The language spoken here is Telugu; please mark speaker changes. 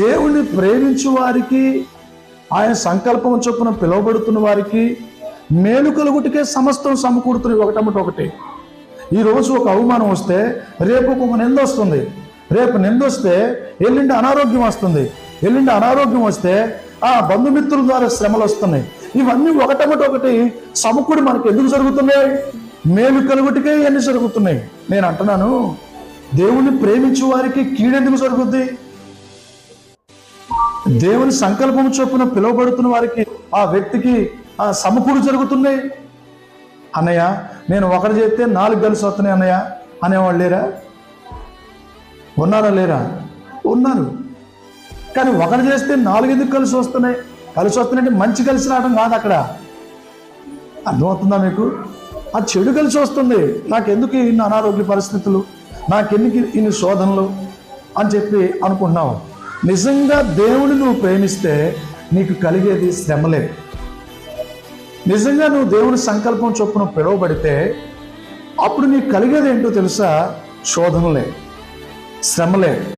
Speaker 1: దేవుణ్ణి ప్రేమించు వారికి, ఆయన సంకల్పం చొప్పున పిలువబడుతున్న వారికి మేలు కలుగుటికే సమస్తం సమకూడుతున్నాయి. ఒకటి ఈరోజు ఒక అవమానం వస్తే రేపు ఒక నింద వస్తుంది, రేపు నింద వస్తే ఎల్లుండి అనారోగ్యం వస్తుంది, ఎల్లుండి అనారోగ్యం వస్తే బంధుమిత్రుల ద్వారా శ్రమలు వస్తున్నాయి. ఇవన్నీ ఒకటి సమకూడి మనకు ఎందుకు జరుగుతున్నాయి? మేలు కలుగుటికే ఇవన్నీ జరుగుతున్నాయి. నేను అంటున్నాను, దేవుణ్ణి ప్రేమించే వారికి కీడెందుకు జరుగుద్ది? దేవుని సంకల్పం చొప్పున పిలువబడుతున్న వారికి, ఆ వ్యక్తికి సమకూడు జరుగుతున్నాయి. అన్నయ్య నేను ఒకటి చేస్తే 4 కలిసి వస్తున్నాయి అన్నయ్య అనేవాళ్ళు లేరా? ఉన్నారా లేరా? ఉన్నారు. కానీ ఒకటి చేస్తే 4 ఎందుకు కలిసి వస్తున్నాయి? కలిసి వస్తున్నాయంటే మంచి కలిసి రావడం కాదు. అక్కడ అర్థమవుతుందా మీకు? ఆ చెడు కలిసి వస్తుంది. నాకెందుకు ఇన్ని అనారోగ్య పరిస్థితులు, నాకెందుకు ఇన్ని శోధనలు అని చెప్పి అనుకుంటున్నావు. నిజంగా దేవుని నువ్వు ప్రేమిస్తే నీకు కలిగేది శ్రమలే. నిజంగా నువ్వు దేవుని సంకల్పం చొప్పున పిలువబడితే అప్పుడు నీకు కలిగేది ఏంటో తెలుసా? శోధనలే, శ్రమలే.